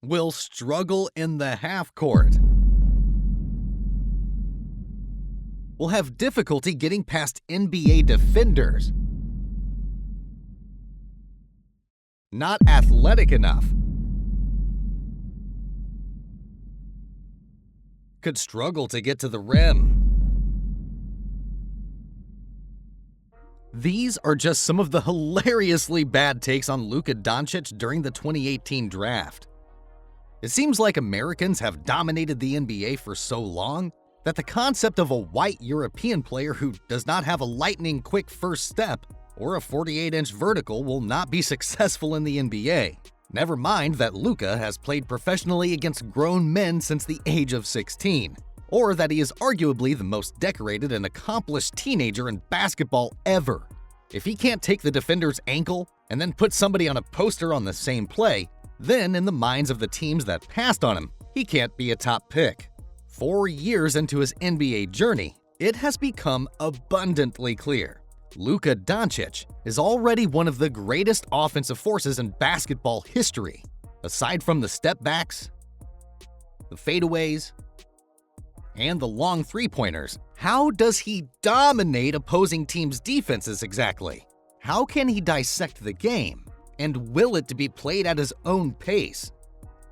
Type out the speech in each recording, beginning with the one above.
will struggle in the half court. Will have difficulty getting past NBA defenders. Not athletic enough. Could struggle to get to the rim. These are just some of the hilariously bad takes on Luka Doncic during the 2018 draft. It seems like Americans have dominated the NBA for so long that the concept of a white European player who does not have a lightning-quick first step or a 48-inch vertical will not be successful in the NBA. Never mind that Luka has played professionally against grown men since the age of 16, or that he is arguably the most decorated and accomplished teenager in basketball ever. If he can't take the defender's ankle and then put somebody on a poster on the same play, then in the minds of the teams that passed on him, he can't be a top pick. 4 years into his NBA journey, it has become abundantly clear. Luka Doncic is already one of the greatest offensive forces in basketball history. Aside from the step backs, the fadeaways, and the long three-pointers, how does he dominate opposing teams' defenses exactly? How can he dissect the game and will it to be played at his own pace?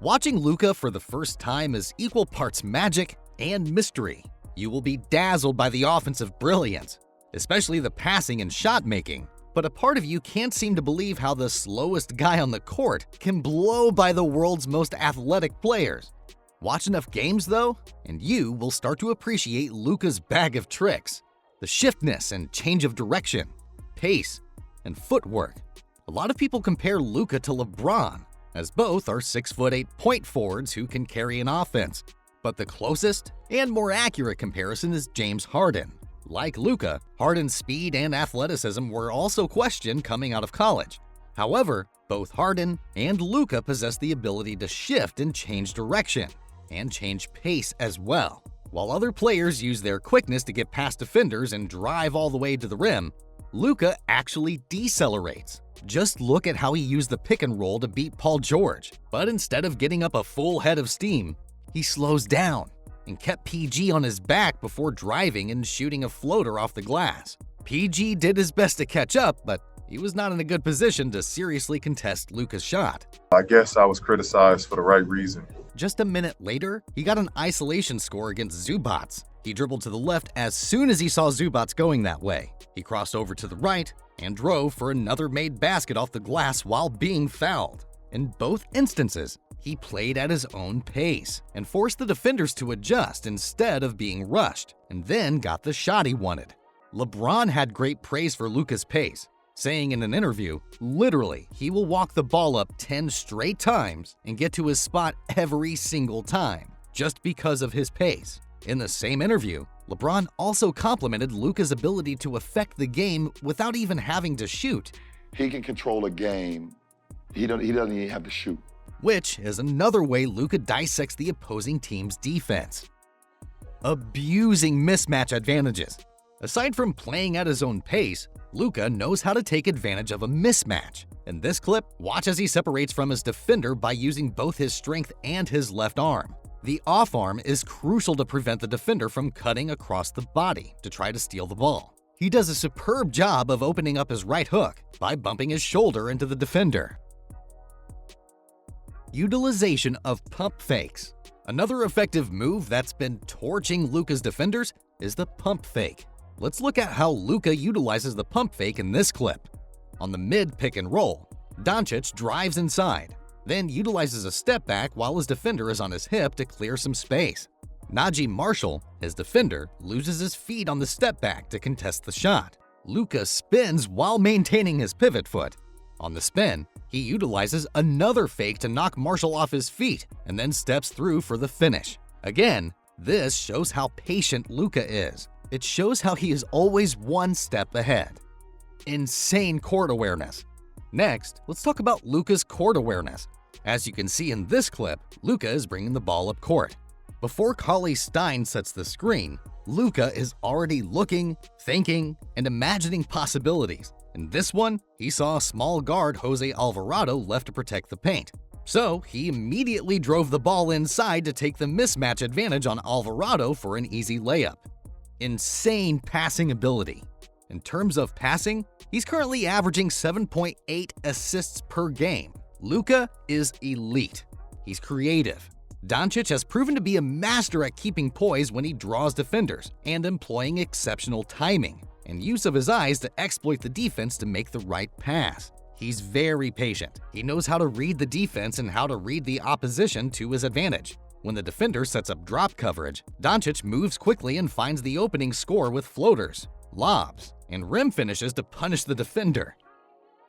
Watching Luka for the first time is equal parts magic and mystery. You will be dazzled by the offensive brilliance, especially the passing and shot making, but a part of you can't seem to believe how the slowest guy on the court can blow by the world's most athletic players. Watch enough games though, and you will start to appreciate Luka's bag of tricks, the shiftness and change of direction, pace, and footwork. A lot of people compare Luka to LeBron, as both are 6'8" point forwards who can carry an offense. But the closest and more accurate comparison is James Harden. Like Luka, Harden's speed and athleticism were also questioned coming out of college. However, both Harden and Luka possess the ability to shift and change direction, and change pace as well. While other players use their quickness to get past defenders and drive all the way to the rim, Luka actually decelerates. Just look at how he used the pick and roll to beat Paul George, but instead of getting up a full head of steam, he slows down and kept PG on his back before driving and shooting a floater off the glass. PG did his best to catch up, but he was not in a good position to seriously contest Luka's shot. I guess I was criticized for the right reason. Just a minute later, he got an isolation score against Zubac. He dribbled to the left as soon as he saw Zubac going that way. He crossed over to the right and drove for another made basket off the glass while being fouled. In both instances, he played at his own pace and forced the defenders to adjust instead of being rushed, and then got the shot he wanted. LeBron had great praise for Luka's pace, saying in an interview, literally, he will walk the ball up 10 straight times and get to his spot every single time, just because of his pace. In the same interview, LeBron also complimented Luka's ability to affect the game without even having to shoot. He can control a game. He doesn't even have to shoot. Which is another way Luka dissects the opposing team's defense. Abusing mismatch advantages. Aside from playing at his own pace, Luka knows how to take advantage of a mismatch. In this clip, watch as he separates from his defender by using both his strength and his left arm. The off arm is crucial to prevent the defender from cutting across the body to try to steal the ball. He does a superb job of opening up his right hook by bumping his shoulder into the defender. Utilization of pump fakes. Another effective move that's been torching Luka's defenders is the pump fake. Let's look at how Luka utilizes the pump fake in this clip. On the mid pick and roll, Doncic drives inside, then utilizes a step back while his defender is on his hip to clear some space. Najee Marshall, his defender, loses his feet on the step back to contest the shot. Luka spins while maintaining his pivot foot. On the spin, he utilizes another fake to knock Marshall off his feet and then steps through for the finish. Again, this shows how patient Luka is. It shows how he is always one step ahead. Insane court awareness. Next, let's talk about Luka's court awareness. As you can see in this clip, Luka is bringing the ball up court. Before Cauley Stein sets the screen, Luka is already looking, thinking, and imagining possibilities. In this one, he saw a small guard Jose Alvarado left to protect the paint. So he immediately drove the ball inside to take the mismatch advantage on Alvarado for an easy layup. Insane passing ability. In terms of passing, he's currently averaging 7.8 assists per game. Luka is elite. He's creative. Doncic has proven to be a master at keeping poise when he draws defenders and employing exceptional timing and use of his eyes to exploit the defense to make the right pass. He's very patient. He knows how to read the defense and how to read the opposition to his advantage. When the defender sets up drop coverage, Doncic moves quickly and finds the opening score with floaters, lobs, and rim finishes to punish the defender.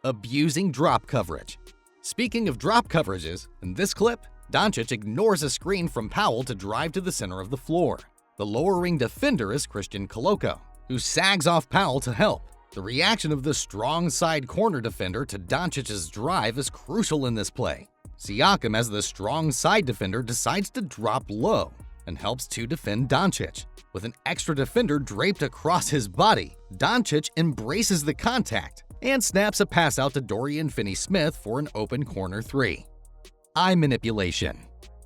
Abusing drop coverage. Speaking of drop coverages, in this clip, Doncic ignores a screen from Powell to drive to the center of the floor. The lowering defender is Christian Koloko, who sags off Powell to help. The reaction of the strong side corner defender to Doncic's drive is crucial in this play. Siakam, as the strong side defender, decides to drop low and helps to defend Doncic. With an extra defender draped across his body, Doncic embraces the contact and snaps a pass out to Dorian Finney-Smith for an open corner three. Eye manipulation.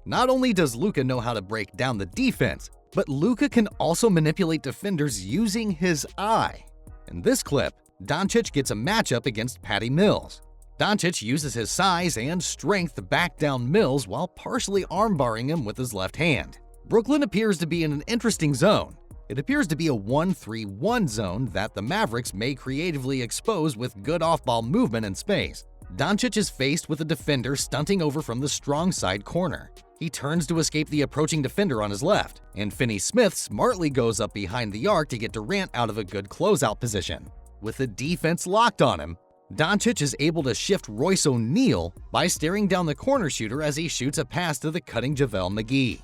Not only does Luka know how to break down the defense, but Luka can also manipulate defenders using his eye. In this clip, Doncic gets a matchup against Patty Mills. Doncic uses his size and strength to back down Mills while partially armbarring him with his left hand. Brooklyn appears to be in an interesting zone. It appears to be a 1-3-1 zone that the Mavericks may creatively expose with good off-ball movement and space. Doncic is faced with a defender stunting over from the strong side corner. He turns to escape the approaching defender on his left, and Finney-Smith smartly goes up behind the arc to get Durant out of a good closeout position. With the defense locked on him, Doncic is able to shift Royce O'Neal by staring down the corner shooter as he shoots a pass to the cutting JaVale McGee.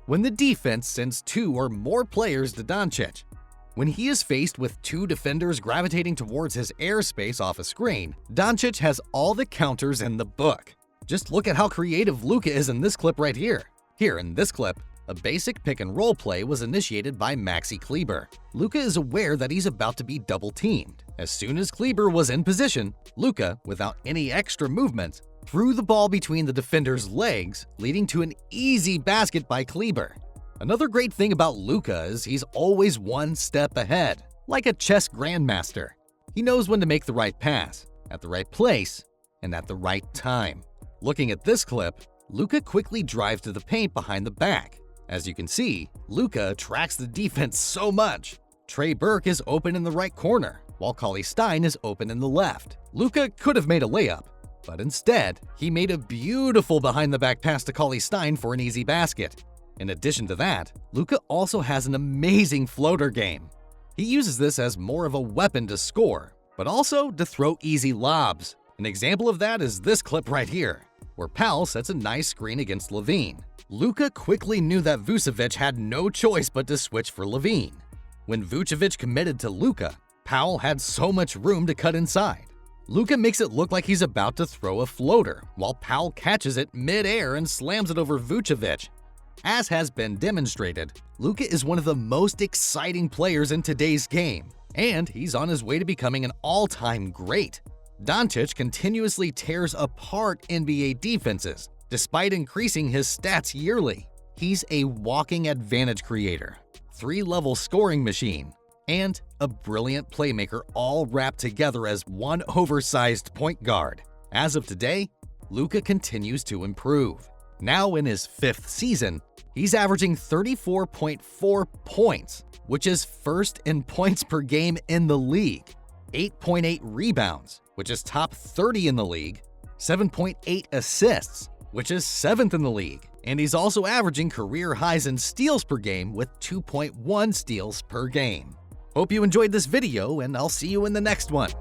When the defense sends 2 or more players to Doncic, when he is faced with 2 defenders gravitating towards his airspace off a screen, Doncic has all the counters in the book. Just look at how creative Luka is in this clip right here. Here in this clip, a basic pick-and-roll play was initiated by Maxi Kleber. Luka is aware that he's about to be double-teamed. As soon as Kleber was in position, Luka, without any extra movement, threw the ball between the defender's legs, leading to an easy basket by Kleber. Another great thing about Luka is he's always one step ahead, like a chess grandmaster. He knows when to make the right pass, at the right place, and at the right time. Looking at this clip, Luka quickly drives to the paint behind the back. As you can see, Luka attracts the defense so much. Trey Burke is open in the right corner, while Cauley Stein is open in the left. Luka could have made a layup, but instead, he made a beautiful behind-the-back pass to Cauley Stein for an easy basket. In addition to that, Luka also has an amazing floater game. He uses this as more of a weapon to score, but also to throw easy lobs. An example of that is this clip right here, where Powell sets a nice screen against LaVine. Luka quickly knew that Vucevic had no choice but to switch for LaVine. When Vucevic committed to Luka, Powell had so much room to cut inside. Luka makes it look like he's about to throw a floater, while Powell catches it mid-air and slams it over Vucevic. As has been demonstrated, Luka is one of the most exciting players in today's game, and he's on his way to becoming an all-time great. Doncic continuously tears apart NBA defenses, despite increasing his stats yearly. He's a walking advantage creator, 3-level scoring machine, and a brilliant playmaker, all wrapped together as one oversized point guard. As of today, Luka continues to improve. Now in his 5th season, he's averaging 34.4 points, which is first in points per game in the league, 8.8 rebounds, which is top 30 in the league, 7.8 assists, which is 7th in the league, and he's also averaging career highs in steals per game with 2.1 steals per game. Hope you enjoyed this video, and I'll see you in the next one.